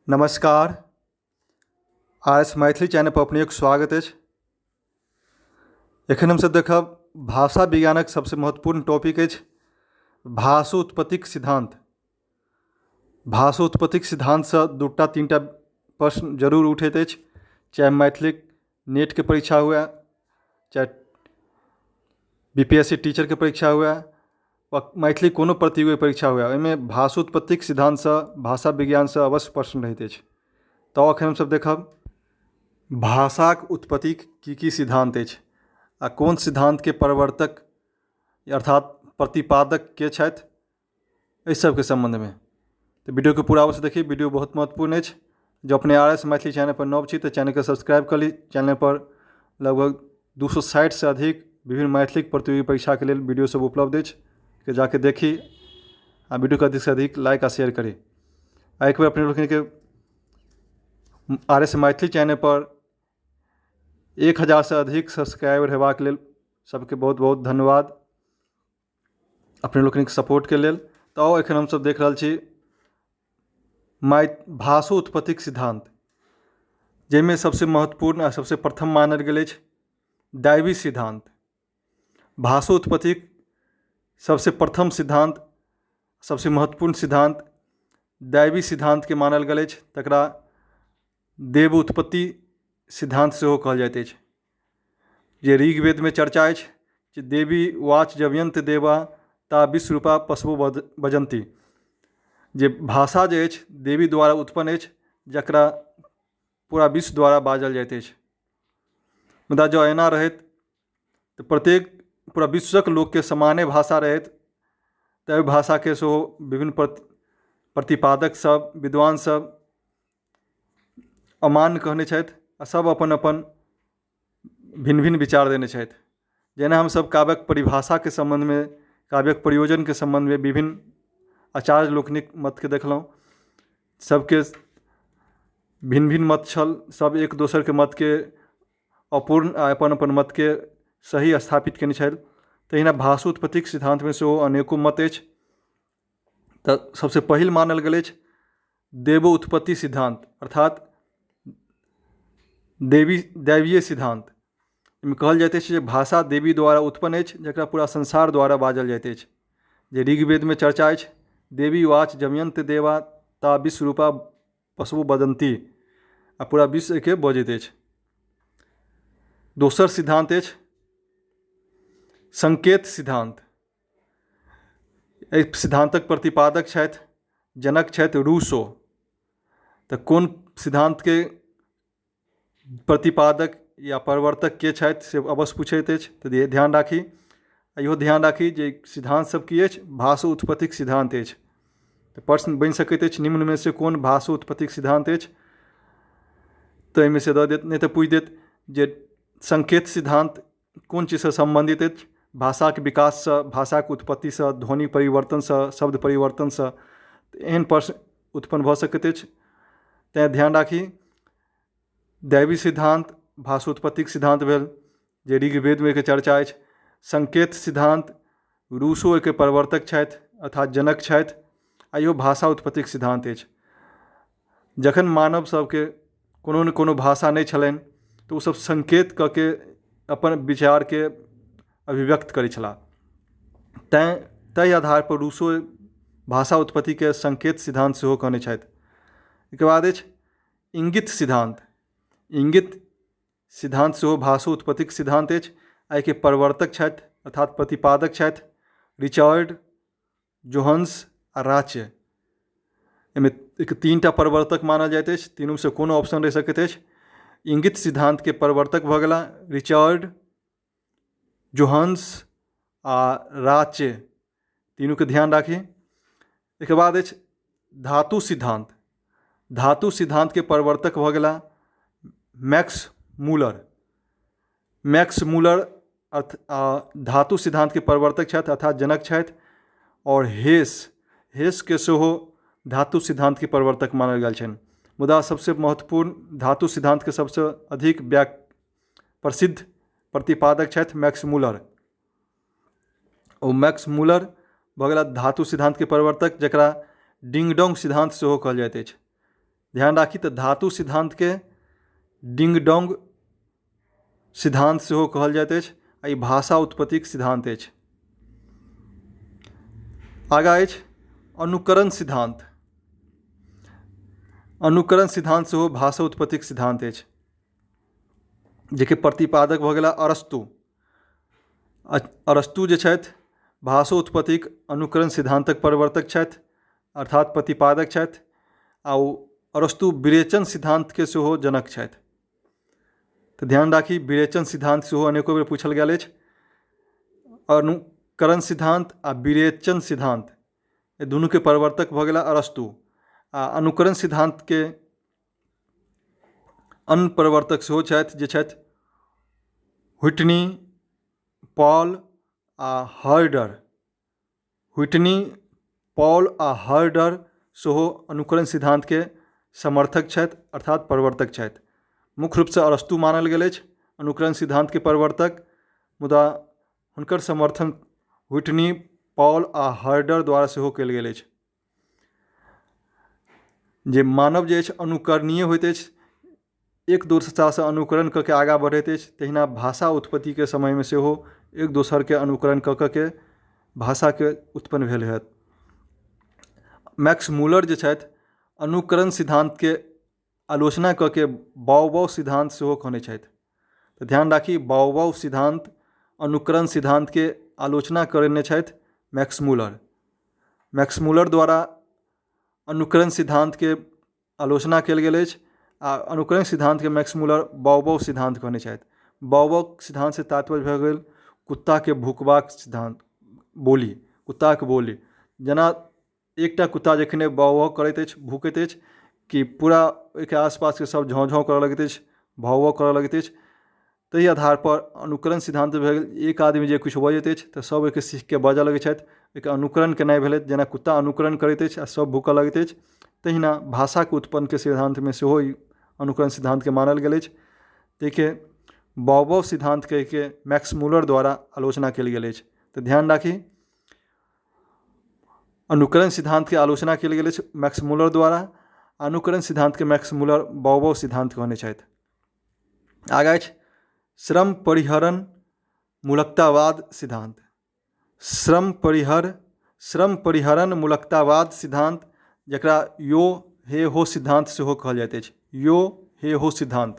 नमस्कार। RS. Maithili channel पर अपने स्वागत अछि। एखन हमसब देखब भाषा विज्ञानक सबसे महत्वपूर्ण टॉपिक अछि भाषोत्पत्तिक सिद्धांत। भाषोत्पत्तिक सिद्धांत से दूटा तीनटा प्रश्न जरूर उठैत अछि, चाहे मैथिलिक नेट के परीक्षा हुए, चाहे बीपीएससी टीचर के परीक्षा हुए, वा मैथिली कोनो प्रतियोगी परीक्षा हुए, ओहिमे भाषोत्पत्तिक सिद्धांत से भाषा विज्ञान से अवश्य प्रश्न रहैत अछि। तो एखन हमसब देखब भाषाक उत्पत्तिक की सिद्धांत अछि आ कोन सिद्धांत के प्रवर्तक अर्थात प्रतिपादक के छथि, एहि सबके संबंध में। तो वीडियो के पूरा अवश्य देखिए, वीडियो बहुत महत्वपूर्ण अछि। जो अपने आर.एस. मैथिली चैनल पर नव छी तो चैनल के सब्सक्राइब कर ली। चैनल पर लगभग 260 से अधिक विभिन्न मैथिलिक प्रतियोगी परीक्षा के लिए वीडियो सब उपलब्ध अछि, के जाके देखी आ वीडियो को अधिक से अधिक लाइक आ शेयर करी। एक बार अपने लोगों के आर.एस. मैथिली चैनल पर 1000 से अधिक सब्सक्राइबर हेबाक लेल सबके बहुत बहुत धन्यवाद अपने लोगन के सपोर्ट के लेल। तो एखन हम सब देख रहल छी भाषोत्पत्तिक सिद्धांत, जाहिमे सबसे महत्वपूर्ण आ सबसे प्रथम मानल गेल अछि दैवी सिद्धांत। भाषोत्पत्तिक सबसे प्रथम सिद्धांत, सबसे महत्वपूर्ण सिद्धांत दैवी सिद्धांत के मानल गेल अछि। तकरा देव उत्पत्ति सिद्धांत सेहो कहल जाइत अछि, जे ऋग्वेद में चर्चा अछि जे देवी वाच जवयंत देवा ता विश्वरूपा पशवो बजंती। जे भाषा जे अछि देवी द्वारा उत्पन्न अछि, जकरा पूरा विश्व द्वारा बाजल जाइत अछि। मुदा जो एना रहैत तो प्रत्येक पूरा विश्वक लोक के समाने भाषा रहैत, तै भाषा के सेहो विभिन्न प्रतिपादक सब, विद्वान सब अमान्य कहने छथि आ सब अपन अपन भिन्न भिन्न विचार देने छथि। जेना हम सब काव्यक परिभाषा के संबंध में, काव्यक प्रयोजन के संबंध में विभिन्न आचार्य लोकनिक मत के देखलहुँ। सबके भिन्न भिन्न मत छल, सब एक दोसर के मत के अपूर्ण आ अपन अपन मत के सही स्थापित केने छल। तहिना भाषोत्पत्तिक सिद्धांत में सेहो अनेकों मत अछि। तो सबसे पहिल मानल गेल अछि देवो उत्पत्ति सिद्धांत, अर्थात दैवीय सिद्धांत। इनमें कहल जाइत अछि जे भाषा देवी द्वारा उत्पन्न अछि, जकरा पूरा संसार द्वारा बाजल जाइत अछि। जे ऋग्वेद में चर्चा अछि देवी वाच जमयंत देवा ता विश्वरूपा पशवो बदंती, आ पूरा विश्व के बजैत अछि। दोसर सिद्धांत अछि संकेत सिद्धांत। एहि सिद्धांतक प्रतिपादक छथि, जनक छथि रूसो। तो कोन सिद्धांत के प्रतिपादक या प्रवर्तक के छथि से अवश्य पूछैत अछि, तो ये ध्यान राखी। इहो ध्यान राखी जे सिद्धांत सब की अछि, भाषोत्पत्तिक सिद्धांत अछि। तो प्रश्न बनि सकैत अछि निम्न में से कोन भाषोत्पत्तिक सिद्धांत अछि। तो एहिमे से दऽ देत, नहीं तो पूछ देत जे संकेत सिद्धांत कोन चीज से संबंधित अछि। भाषा के विकास से, भाषा के उत्पत्ति से, ध्वनि परिवर्तन से, शब्द परिवर्तन से, एहन प्रश्न उत्पन्न भऽ सकैत अछि। तैं ध्यान राखी दैवी सिद्धांत भाषोत्पत्तिक सिद्धांत भेल, जे ऋग्वेद में के चर्चा अछि। संकेत सिद्धांत रूसो के प्रवर्तक छथि, अर्थात जनक छथि, आ इहो भाषा उत्पत्तिक सिद्धांत अछि। जखन मानव सबके कोनो न कोनो भाषा नहीं छलनि तो सब संकेत कऽ के अपन विचार के अभिव्यक्त करै छलाह। तै आधार पर रूसो भाषा उत्पत्ति के संकेत सिद्धांत सेहो कहने छथि। एक बाद अछि इंगित सिद्धांत। इंगित सिद्धांत सेहो भाषोत्पत्तिक सिद्धांत अछि। एहि के प्रवर्तक छथि, अर्थात प्रतिपादक छथि रिचर्ड, जोहन्स आ राचे। एहिमे तीनटा प्रवर्तक मानल जाइत अछि, तीनों से कोनो ऑप्शन रहि सकैत अछि। इंगित सिद्धांत के प्रवर्तक भऽ गेला रिचर्ड, जोहन्स आ राचे, तीनों के ध्यान राखी। एक बाद अछि धातु सिद्धांत। धातु सिद्धांत के प्रवर्तक भऽ गेला मैक्स मूलर। मैक्स मूलर धातु सिद्धांत के प्रवर्तक छथि, अर्थात जनक छथि। और हेस के सेहो धातु सिद्धांत के प्रवर्तक मानल गेल छनि। मुदा सबसे महत्वपूर्ण धातु सिद्धांत के सबसे अधिक प्रसिद्ध प्रतिपादक छथि मैक्स मूलर। और मैक्स मूलर भऽ गेला धातु सिद्धांत के प्रवर्तक, जकरा डिंग डोंग सिद्धांत सेहो कहल जाइत अछि। ध्यान राखी तऽ धातु सिद्धांत के डिंग डोंग सिद्धांत सेहो कहल जाइत अछि आ ई भाषा उत्पत्तिक सिद्धांत अछि। आगाँ अछि अनुकरण सिद्धांत। अनुकरण सिद्धांत सेहो भाषा उत्पत्तिक सिद्धांत अछि, जेके प्रतिपादक भऽ गेला अरस्तु। अरस्तु जे छथि भाषा उत्पत्तिक अनुकरण सिद्धांतक प्रवर्तक छथि, अर्थात प्रतिपादक छथि, आ ओ अरस्तु विरेचन सिद्धांत के सेहो जनक छथि। तऽ ध्यान राखी विरेचन सिद्धांत सेहो अनेको बेर पूछल गेल अछि। अनुकरण सिद्धांत आ विरेचन सिद्धांत ए दुनू के प्रवर्तक भऽ गेला अरस्तु, आ अनुकरण सिद्धांत के अन्य प्रवर्तक सेहो छथि जे छथि व्हिटनी, पॉल आ हर्डर। व्हिटनी, पॉल आ हर्डर सेहो अनुकरण सिद्धांत के समर्थक छथि, अर्थात प्रवर्तक छथि। मुख्य रूप से अरस्तु मानल गेल अछि अनुकरण सिद्धांत के प्रवर्तक, मुदा हुनकर समर्थन व्हिटनी, पॉल आ हर्डर द्वारा सेहो कयल गेल अछि। जे मानव जे अछि अनुकरणीय होइत अछि, एक दोसरा से अनुकरण कऽ के आगाँ बढ़ैत अछि, तहिना भाषा उत्पत्ति के समय में सेहो एक दोसर के अनुकरण कऽ के भाषा के उत्पन्न भेल हैत। मैक्स मूलर जे छथि अनुकरण सिद्धांत के आलोचना कऽ के बाउ-बाउ सिद्धांत सेहो कहने छथि। तऽ ध्यान राखी बाउ-बाउ सिद्धांत अनुकरण सिद्धांत के आलोचना करने छथि मैक्स मूलर। मैक्स मूलर द्वारा अनुकरण सिद्धांत के आलोचना कयल गेल अछि आ अनुकरण सिद्धांत के मैक्स मूलर बाउ-बाउ सिद्धांत कहने छथि। बाउ-बाउ सिद्धांत से तात्पर्य भऽ गेल कुत्ता के भुकबाक सिद्धांत, बोली, कुत्ता के बोली। जेना एकटा कुत्ता जखने बाउ-बाउ करैत अछि, भूकैत अछि, कि पूरा ओहिके आसपास के सब झाँव-झाँव करऽ लगैत अछि, भाव-भाव करऽ लगैत अछि, ताहि आधार पर अनुकरण सिद्धांत भऽ गेल एक आदमी जे किछु बजैत अछि तऽ सब ओहिके सीख के बाजऽ लगैत छथि, ओहिके अनुकरण केनाइ भेलै। जेना कुत्ता अनुकरण करैत अछि आ सब भूकऽ लगैत अछि, तहिना भाषा के उत्पन्न के सिद्धांत में सेहो ई अनुकरण सिद्धांत के मानल गेल अछि। ताहिके बाउ-बाउ सिद्धांत के मैक्स मूलर द्वारा आलोचना कयल गेल अछि। तऽ ध्यान राखी अनुकरण सिद्धांत के आलोचना कयल गेल अछि मैक्स मूलर द्वारा, अनुकरण सिद्धांत के मैक्स मूलर बाउ-बाउ सिद्धांत कहने छथि। आगाँ अछि श्रम परिहरण मूलकतावाद सिद्धांत। श्रम परिहरण मूलकतावाद सिद्धांत, जकरा यो हे हो सिद्धांत सेहो कहल जाइत अछि। यो हे हो सिद्धांत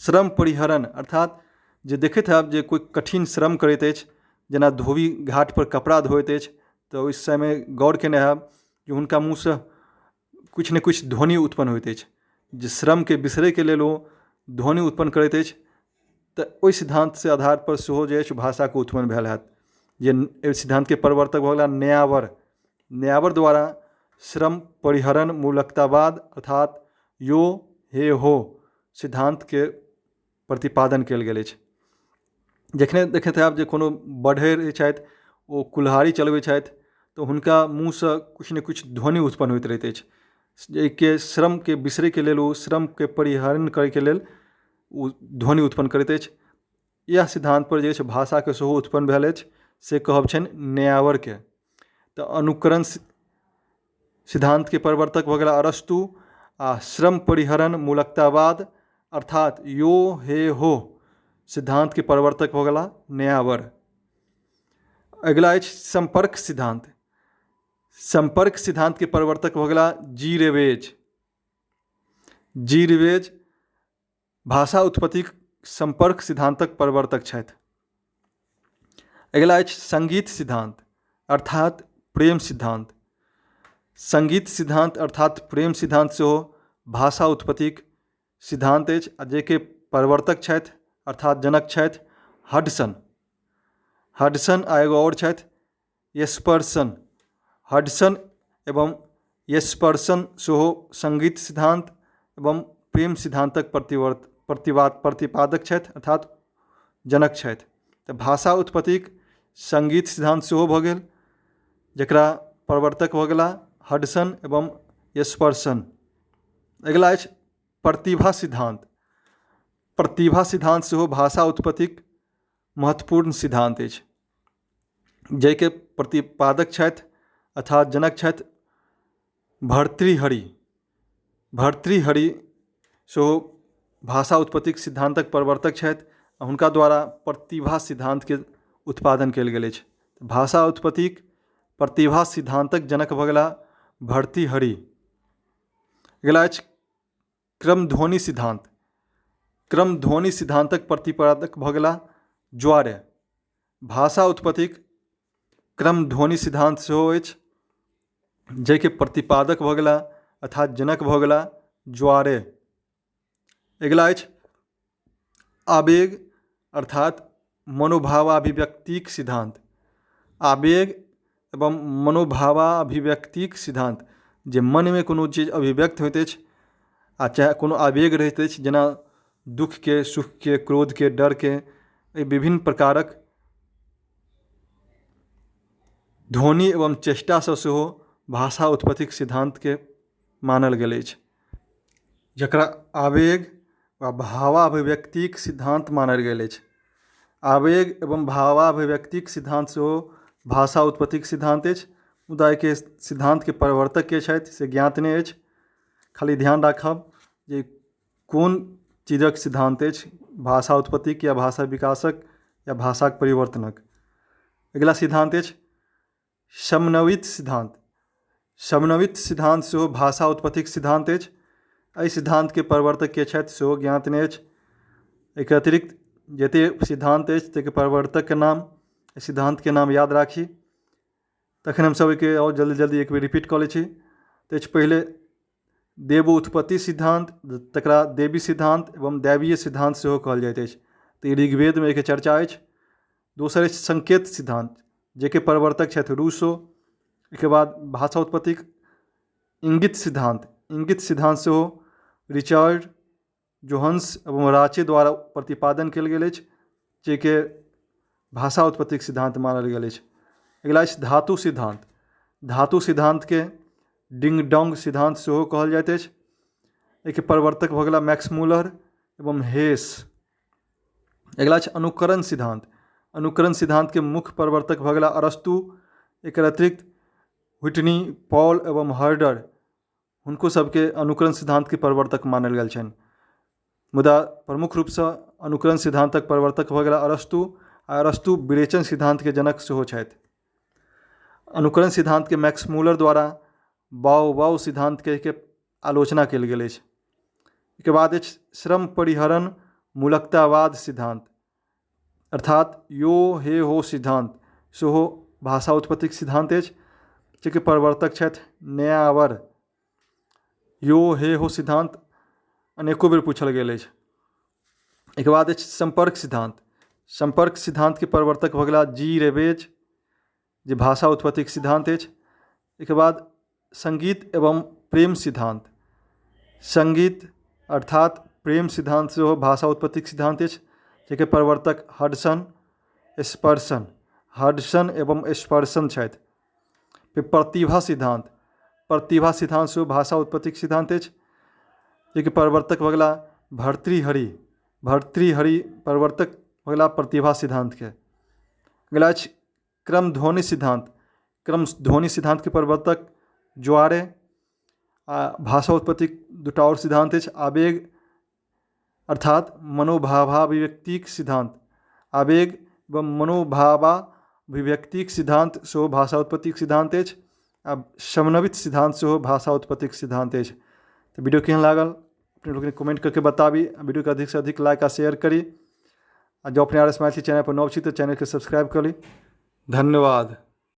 श्रम परिहरण अर्थात जे देखैत हैब जे कोई कठिन श्रम करैत अछि, जेना धोबी घाट पर कपड़ा धोइत अछि, तऽ ओहि समय गौर केने हैब कि हुनका मुँह से किछु ने किछु ध्वनि उत्पन्न होइत अछि, जे श्रम के बिसरै के लेल ओ ध्वनि उत्पन्न करैत अछि। तऽ ओहि सिद्धांत से आधार पर सेहो जे अछि भाषा के उत्पन्न भेल हैत। जे एहि सिद्धांत के प्रवर्तक भऽ गेला न्यायावर। न्यायावर द्वारा श्रम परिहरण मूलकतावाद अर्थात यो हे हो सिद्धांत के प्रतिपादन कयल गेल अछि। जखने देखैत हैब जे कोनो बढ़इ छथि, ओ कुल्हाड़ी चलबै छथि, तऽ हुनका मुँह से किछु ने किछु ध्वनि उत्पन्न होइत रहैत अछि, जाहिके श्रम के बिसरै के लेल, ओ श्रम के परिहरण करय के लेल ओ ध्वनि उत्पन्न करैत अछि। यह सिद्धांत पर जे छै भाषा के सेहो उत्पन्न भेल अछि, से कहब छनि न्यायावर के। तऽ अनुकरण सिद्धांत के प्रवर्तक भऽ गेला अरस्तु, आ श्रम परिहरण मूलकतावाद अर्थात यो हे हो सिद्धांत के प्रवर्तक भऽ गेला न्यायावर। अगिला अछि संपर्क सिद्धांत। संपर्क सिद्धांत के प्रवर्तक भऽ गेला जी रेवेज। जी रेवेज भाषा उत्पत्तिक संपर्क सिद्धांतक प्रवर्तक छथि। अगिला अछि संगीत सिद्धांत अर्थात प्रेम सिद्धांत। संगीत सिद्धांत अर्थात प्रेम सिद्धांत सेहो भाषा उत्पत्तिक सिद्धांत अछि, आ जेके प्रवर्तक छथि अर्थात जनक छथि हडसन। हडसन आ एगो और छथि येस्पर्सन। हडसन एवं येस्पर्सन सेहो संगीत सिद्धांत एवं प्रेम सिद्धांतक प्रतिपादक छथि अर्थात जनक छथि। तऽ भाषा उत्पत्तिक संगीत सिद्धांत सेहो भऽ गेल, जकरा प्रवर्तक भऽ गेला हडसन एवं येस्पर्सन। अगिला अछि प्रतिभा सिद्धांत। प्रतिभा सिद्धांत सेहो भाषा उत्पत्तिक महत्वपूर्ण सिद्धांत अछि, जाहिके प्रतिपादक छथि अर्थात जनक छथि भर्तृहरि। भर्तृहरि सेहो भाषा उत्पत्तिक सिद्धांतक प्रवर्तक छथि। हुनका द्वारा प्रतिभा सिद्धांत के उत्पादन कयल गेल अछि। भाषा उत्पत्तिक प्रतिभा सिद्धांतक जनक भऽ गेलाह भर्तृहरि। अगिला अछि क्रमध्वनि सिद्धांत। क्रमध्वनि सिद्धांतक प्रतिपादक भऽ गेलाह ज्वार्य। भाषा उत्पत्तिक क्रमध्वनि सिद्धांत सेहो अछि, जाहिके प्रतिपादक भऽ गेलाह अर्थात जनक भऽ गेलाह ज्वार्य। अगिला अछि आवेग अर्थात मनोभावाभिव्यक्तिक सिद्धांत। आवेग एवं मनोभावाभिव्यक्तिक सिद्धांत जे मन में कोनो चीज अभिव्यक्त होइत अछि आ चाहे कोनो आवेग रहैत अछि, जेना दुखके, सुखके, क्रोधके, डरके, एहि विभिन्न प्रकारक ध्वनि एवं चेष्टासँ सेहो भाषा उत्पत्तिक सिद्धांतके मानल गेल अछि, जकरा आवेग वा भावाभिव्यक्तिक सिद्धांत मानल गेल अछि। आवेग एवं भावाभिव्यक्तिक सिद्धांत सेहो भाषा उत्पत्तिक सिद्धांत अछि, मुदा एहिके सिद्धांतके प्रवर्तक के छथि से ज्ञात नहि अछि। खाली ध्यान राखब जे कोन चीजक सिद्धांत अछि, भाषा उत्पत्तिक या भाषा विकासक या भाषाक परिवर्तनक। अगिला सिद्धांत अछि समन्वित सिद्धांत। समन्वित सिद्धांत सेहो भाषा उत्पत्तिक सिद्धांत अछि। एहि सिद्धांतके प्रवर्तक के छथि सेहो ज्ञात नहि अछि। एहिके अतिरिक्त जतेक सिद्धांत अछि ताहिके प्रवर्तकके नाम, सिद्धांतके नाम याद राखी, तखन हमसब एहिके आओर जल्दी जल्दी एक बेर रिपीट कऽ लै छी। तऽ अछि पहिले देव उत्पत्ति सिद्धांत, तकरा देवी सिद्धांत एवं दैवीय सिद्धांत सेहो कहल जाइत अछि। तऽ ई ऋग्वेदमे एहिके चर्चा अछि। दोसर अछि संकेत सिद्धांत, जेके प्रवर्तक छथि रूसो। एहिके बाद भाषा उत्पत्तिक इंगित सिद्धांत। इंगित सिद्धांत सेहो रिचर्ड जोहन्स एवं राचे द्वारा प्रतिपादन कयल गेल अछि, जेके भाषा उत्पत्तिक सिद्धांत मानल गेल अछि। अगिला अछि धातु सिद्धांत। धातु सिद्धांतके डिंग डोंग सिद्धांत सेहो कहल जाइत अछि। एहिके प्रवर्तक भऽ गेला मैक्स मूलर एवं हेस। अगिला अछि अनुकरण सिद्धांत। अनुकरण सिद्धांतके मुख्य प्रवर्तक भऽ गेला अरस्तु। एकर अतिरिक्त व्हिटनी, पॉल एवं हर्डर, हुनको सबके अनुकरण सिद्धांतके प्रवर्तक मानल गेल छनि। मुदा प्रमुख रूपसँ अनुकरण सिद्धांतक प्रवर्तक भऽ गेला अरस्तु, आ अरस्तु विरेचन सिद्धांतके जनक सेहो छथि। अनुकरण सिद्धांतके मैक्स मूलर द्वारा बाओ सिद्धांतके आलोचना कयल गेल अछि। एहिके बाद अछि श्रम परिहरण मूलकतावाद सिद्धांत, अर्थात यो हे हो सिद्धांत सेहो भाषा उत्पत्तिक सिद्धांत अछि, जेके प्रवर्तक छथि न्यायावर। यो हे हो सिद्धांत अनेको बेर पूछल गेल अछि। एहिके बाद अछि संपर्क सिद्धांत। संपर्क सिद्धांतके प्रवर्तक भऽ गेला जी रेबेज, जे भाषा उत्पत्तिक सिद्धांत अछि। एहिके बाद संगीत एवं प्रेम सिद्धांत। संगीत अर्थात प्रेम सिद्धांत सेहो भाषा उत्पत्तिक सिद्धांत अछि, जेके प्रवर्तक हडसन एवं स्पर्सन छथि। फिर प्रतिभा सिद्धांत। प्रतिभा सिद्धांत सेहो भाषा उत्पत्तिक सिद्धांत अछि, जेके प्रवर्तक भऽ गेला भर्तृहरि। भर्तृहरि प्रवर्तक भऽ गेला प्रतिभा सिद्धांतके। अगिला अछि क्रमध्वनि सिद्धांत। क्रमध्वनि सिद्धांतके प्रवर्तक ज्वार्य। आ भाषा उत्पत्तिक दूटा और सिद्धांत अछि आवेग अर्थात मनोभावाभिव्यक्तिक सिद्धांत। आवेग व मनोभावाभिव्यक्तिक सिद्धांत सेहो भाषा उत्पत्तिक सिद्धांत अछि। आ समन्वित सिद्धांत सेहो भाषा उत्पत्तिक सिद्धांत अछि। तो वीडियो केहन लागल अपने लोग कमेंट करके बताबी। वीडियो को अधिक से अधिक लाइक आ शेयर करी। जो अपने RS मैथिली चैनल पर नव छी तो चैनल के सब्सक्राइब करी। धन्यवाद।